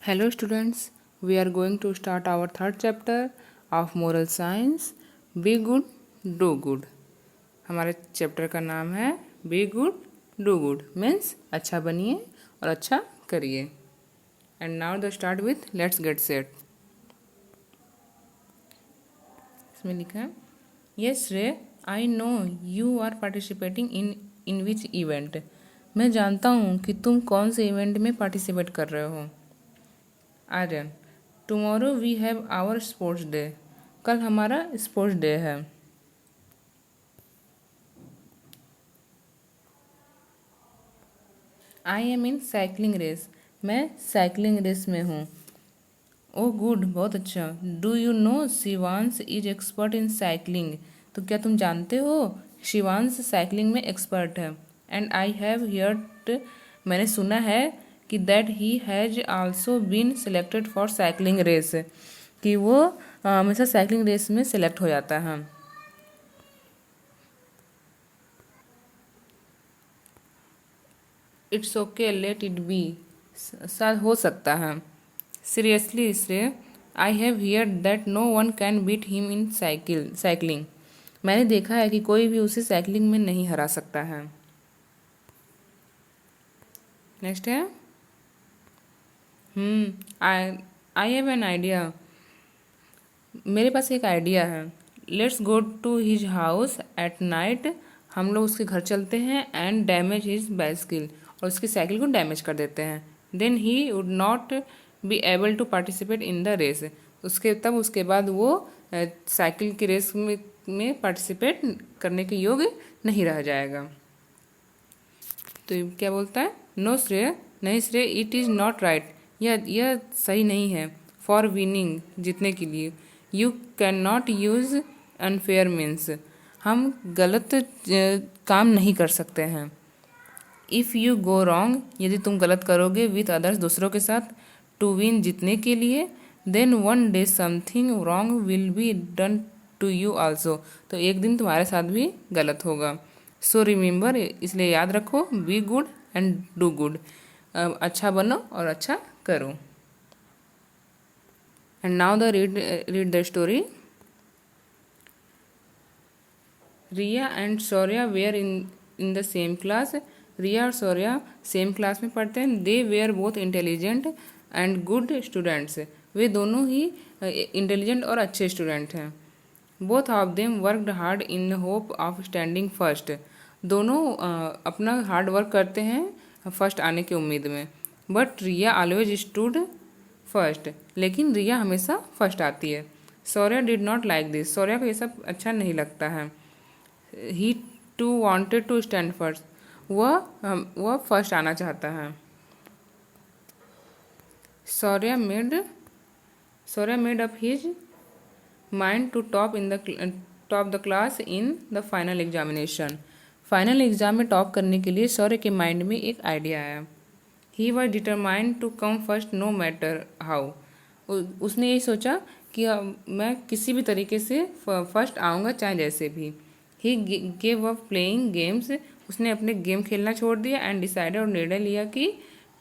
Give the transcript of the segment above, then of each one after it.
Hello students, we are going to start our third chapter of moral science, Be Good, Do Good. हमारे chapter का नाम है Be Good, Do Good means अच्छा बनिए और अच्छा करिए. And now the start with Let's Get Set. इसमें लिखा है Yes Ray, I know you are participating in which event. मैं जानता हूँ कि तुम कौन से इवेंट में पार्टिसिपेट कर रहे हो. Aryan, tomorrow we have our sports day. कल हमारा स्पोर्ट्स डे है. I am in cycling race. मैं साइकिलिंग रेस में हूँ. ओह गुड, बहुत अच्छा. Do you know Shivansh is expert in cycling. तो क्या तुम जानते हो शिवांश साइकिलिंग में एक्सपर्ट है. एंड आई हैव हियर्ड, मैंने सुना है कि that he has also been selected for cycling race, कि वो हमेशा साइकिलिंग रेस में सिलेक्ट हो जाता है. It's okay, let it be. शायद हो सकता है. Seriously Shrey, I have heard that no one can beat him in cycling. मैंने देखा है कि कोई भी उसे साइकिलिंग में नहीं हरा सकता है. नेक्स्ट है आई हैव एन आइडिया. मेरे पास एक आइडिया है. Let's go to his house at night. हम लोग उसके घर चलते हैं एंड डैमेज हिज बाइसिकल, और उसकी साइकिल को डैमेज कर देते हैं. Then he would not be able to participate in the race. उसके बाद वो साइकिल की रेस में पार्टिसिपेट करने के योग्य नहीं रह जाएगा. तो क्या बोलता है, नो श्रेय, नहीं श्रेय, इट इज़ नॉट राइट. यह सही नहीं है. फॉर विनिंग, जीतने के लिए. You can not use unfair means, हम गलत काम नहीं कर सकते हैं. इफ़ यू गो रॉन्ग, यदि तुम गलत करोगे विथ अदर्स, दूसरों के साथ, टू विन, जीतने के लिए, then one day something wrong will be done to you also, तो एक दिन तुम्हारे साथ भी गलत होगा. सो रिमेंबर, इसलिए याद रखो, be good and do good. अच्छा बनो और अच्छा करो. And now the read the story. Riya and Shaurya were in the same class. Riya और शौर्या सेम क्लास में पढ़ते हैं. They were both intelligent and good students. वे दोनों ही इंटेलिजेंट और अच्छे स्टूडेंट हैं. Both of them worked hard in hope of standing first. दोनों अपना हार्ड वर्क करते हैं फर्स्ट आने की उम्मीद में. But Riya always stood first, लेकिन रिया हमेशा फर्स्ट आती है. Shaurya did not like this. Shaurya को ये सब अच्छा नहीं लगता है. He too wanted to stand first. वह फर्स्ट आना चाहता है. Shaurya made up his mind to top the class in the final examination. Final exam में टॉप करने के लिए शौर्य के माइंड में एक आइडिया आया. He was determined to come first no matter how. उसने यही सोचा कि मैं किसी भी तरीके से फर्स्ट आऊँगा, चाहे जैसे भी. He gave up playing games. उसने अपने गेम खेलना छोड़ दिया. एंड डिसाइडेड, और निर्णय लिया कि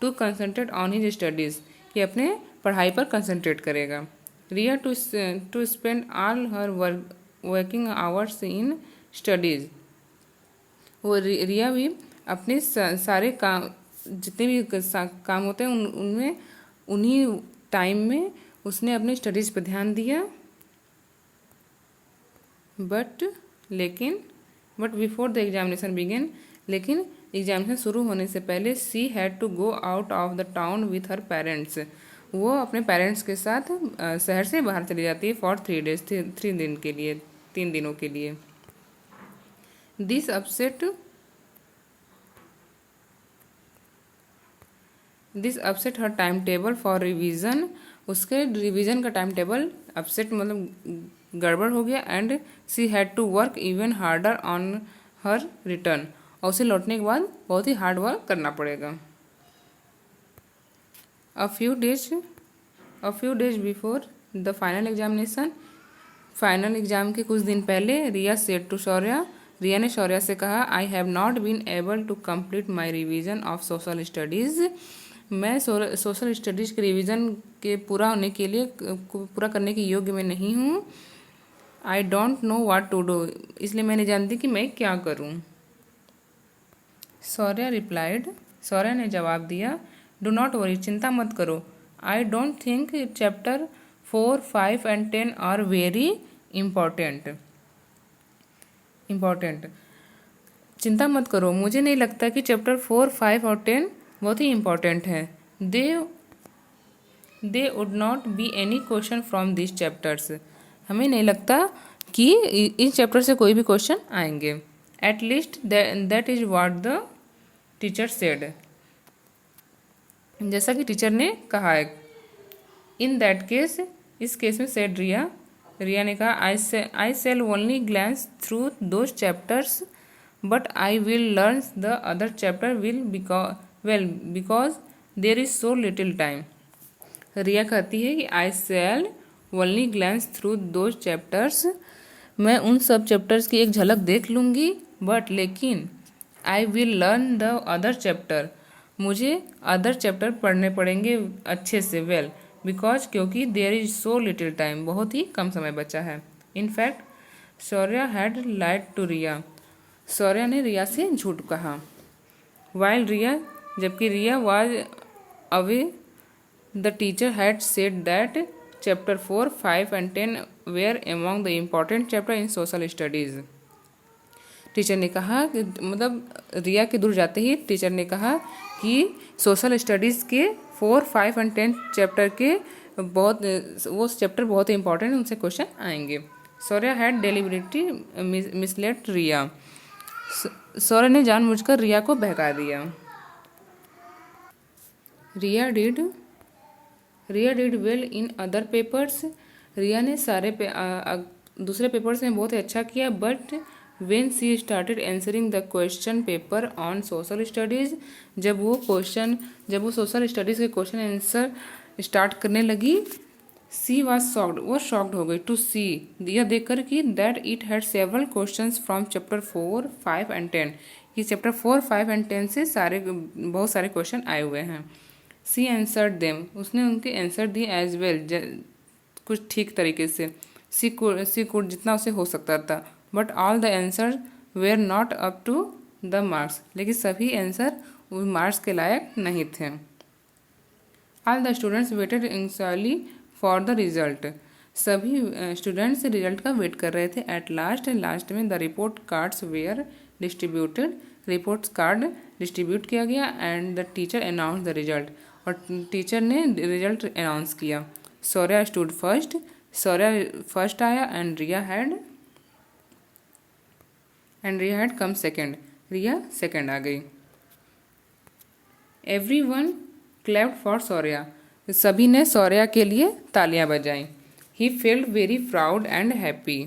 to concentrate on his studies, कि अपने पढ़ाई पर कंसंट्रेट करेगा. Riya too spend all her working hours in studies. वो रिया भी अपने सारे काम, जितने भी काम होते हैं उनमें, उन्हीं टाइम में उसने अपनी स्टडीज़ पर ध्यान दिया. But before the examination begin, लेकिन एग्जामिनेशन शुरू होने से पहले, she had to go out of the town with her parents. वो अपने पेरेंट्स के साथ शहर से बाहर चली जाती है फॉर 3 days, 3 दिनों के लिए. This upset her time table for revision. उसके रिवीजन का टाइम टेबल अपसेट मतलब गड़बड़ हो गया. And she had to work even harder on her return. और उसे लौटने के बाद बहुत ही हार्ड वर्क करना पड़ेगा. A few days before the final examination. Final exam के कुछ दिन पहले, रिया सेड टू शौर्या. रिया ने शौर्या से कहा, I have not been able to complete my revision of social studies. मैं सोशल स्टडीज़ के रिवीजन के पूरा होने के लिए पूरा करने के योग्य मैं नहीं हूँ। I don't know what to do, इसलिए मैं नहीं जानती कि मैं क्या करूँ। सौर्या रिप्लाइड, सौर्या ने जवाब दिया, डू नॉट वरी, चिंता मत करो। I don't think chapter 4, 5 and 10 are very important. चिंता मत करो, मुझे नहीं लगता कि चैप्टर 4, 5 और 10 बहुत ही इम्पॉर्टेंट है। They would not be any question from this chapters, हमें नहीं लगता कि इस चैप्टर से कोई भी क्वेश्चन आएंगे। At least that is what the teacher said, जैसा कि टीचर ने कहा है। इन दैट केस, इस केस में सेड रिया, रिया ने कहा, I shall only glance through those chapters but I will learn the other chapter because there is so little time. Riya कहती है कि I shall only glance through those chapters, मैं उन सब चैप्टर्स की एक झलक देख लूँगी, बट लेकिन I will learn the other chapter, मुझे अदर चैप्टर पढ़ने पड़ेंगे अच्छे से, वेल बिकॉज क्योंकि there is so little time, बहुत ही कम समय बचा है। In fact Shaurya had lied to Riya, Shaurya ने रिया से झूठ कहा। वाइल रिया, जबकि Riya was away, the teacher had said that chapter 4, 5 and 10 were among the important chapter in social studies. Teacher ने कहा कि मतलब रिया के दूर जाते ही टीचर ने कहा कि सोशल स्टडीज़ के 4, 5 एंड 10 चैप्टर के वो चैप्टर बहुत ही इंपॉर्टेंट है, उनसे क्वेश्चन आएंगे। Shaurya had deliberately misled Riya, Shaurya ने जानबूझकर रिया को बहका दिया। Riya did well in other papers, Riya ने दूसरे पेपर्स में बहुत ही अच्छा किया, but when she started answering the question paper on social studies, जब वो सोशल स्टडीज़ के क्वेश्चन आंसर स्टार्ट करने लगी, सी वॉज शॉक्ड, वो शॉक्ड हो गई टू सी, यह देखकर कि that it had several questions from chapter 4, 5 and 10, कि चैप्टर 4, 5 एंड 10 से बहुत सारे क्वेश्चन आए हुए हैं। सी आंसर्ड देम, उसने उनके आंसर दिए एज वेल, कुछ ठीक तरीके से, सी कुड जितना उसे हो सकता था, but all the answer were not up to the marks, लेकिन सभी आंसर उस मार्क्स के लायक नहीं थे। All the students waited anxiously for the result, सभी स्टूडेंट्स रिजल्ट का वेट कर रहे थे। एट लास्ट में the report cards were distributed, report card distribute किया गया, and the teacher announce the result, और टीचर ने रिजल्ट अनाउंस किया। Shaurya stood first, Shaurya first आया, and Riya had come second, Riya second आ गई। एवरीवन क्लैप्ड फॉर सौर्या, सभी ने सौर्या के लिए तालियां बजाई। He felt very proud and happy,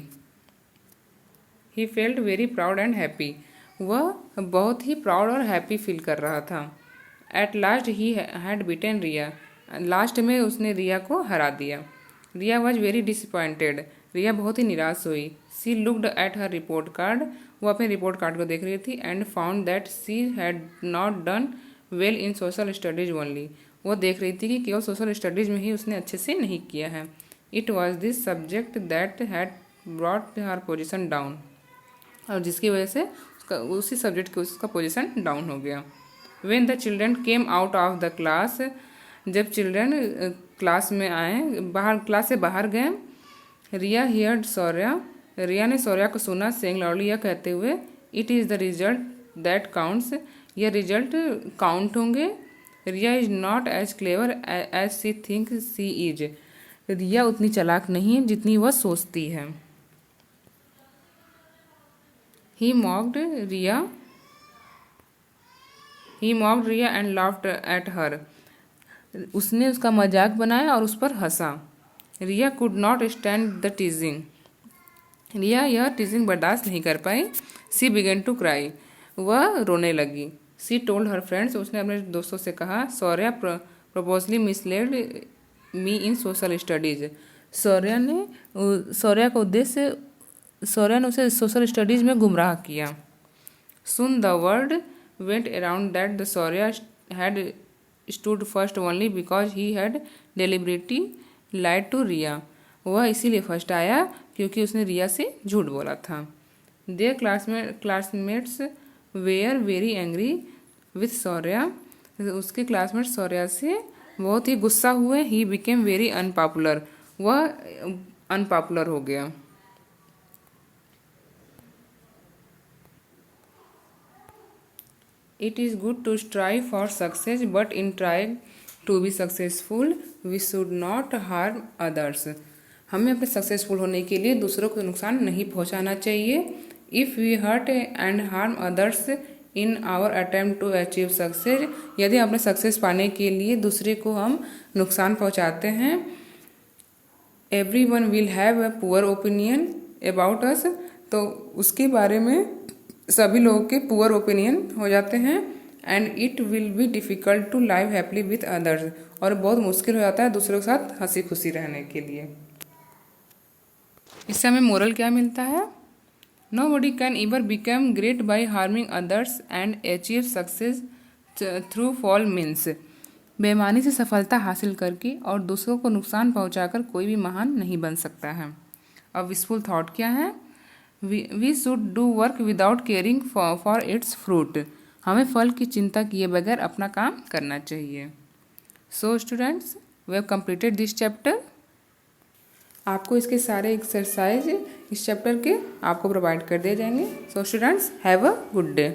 वह बहुत ही प्राउड और हैप्पी फील कर रहा था। At last he had beaten Riya, last में उसने रिया को हरा दिया। Riya was very disappointed, Riya बहुत ही निराश हुई। She looked at her report card, वो अपने रिपोर्ट कार्ड को देख रही थी, and found that she had not done well in social studies only, वो देख रही थी कि केवल सोशल स्टडीज में ही उसने अच्छे से नहीं किया है। It was this subject that had brought her position down, और जिसकी वजह से उसी सब्जेक्ट के उसका पोजिशन डाउन हो गया। When the children came out of the class, जब चिल्ड्रन क्लास में आए, क्लास से बाहर गए, रिया हियर्ड सौर्या, रिया ने सौर्या को सुना, सेइंग लाउडली, यह कहते हुए, it is the result that counts, यह रिजल्ट काउंट होंगे। Riya is not as clever as she think she is, Riya उतनी चालाक नहीं है जितनी वह सोचती है। He mocked Riya and laughed at her, उसने उसका मजाक बनाया और उस पर हंसा। Riya could not stand the teasing, Riya यह टीजिंग बर्दाश्त नहीं कर पाई। सी बिगन टू क्राई, वह रोने लगी। सी टोल्ड हर फ्रेंड्स, उसने अपने दोस्तों से कहा, Shaurya purposely misled me in social studies, Shaurya ने उसे सोशल स्टडीज में गुमराह किया। Soon the word went around that the Shaurya had stood first only because he had deliberately lied to Riya. वह इसीलिए फर्स्ट आया क्योंकि उसने रिया से झूठ बोला था। Their classmates were very angry with Shaurya. उसके क्लासमेट सौर्या से बहुत ही गुस्सा हुए। He became very unpopular. वह अनपॉपुलर हो गया। It is good to strive for success but in trying to be successful we should not harm others. हमें अपने सक्सेसफुल होने के लिए दूसरों को नुकसान नहीं पहुंचाना चाहिए। If we hurt and harm others in our attempt to achieve success, यदि अपने सक्सेस पाने के लिए दूसरे को हम नुकसान पहुंचाते हैं, every one will have a poor opinion about us, तो उसके बारे में सभी लोगों के पुअर ओपिनियन हो जाते हैं। And it will be difficult to live happily with others, और बहुत मुश्किल हो जाता है दूसरों के साथ हंसी खुशी रहने के लिए। इससे हमें मोरल क्या मिलता है? Nobody can ever become great by harming others and achieve success through foul means. बेईमानी से सफलता हासिल करके और दूसरों को नुकसान पहुंचाकर कोई भी महान नहीं बन सकता है। अब विशफुल थॉट क्या है? We should do work without caring for its fruit. हमें फल की चिंता किए बगैर अपना काम करना चाहिए। So students, we have completed this chapter. आपको इसके सारे एक्सरसाइज इस चैप्टर के आपको प्रोवाइड कर दिए जाएंगे। So students, have a good day.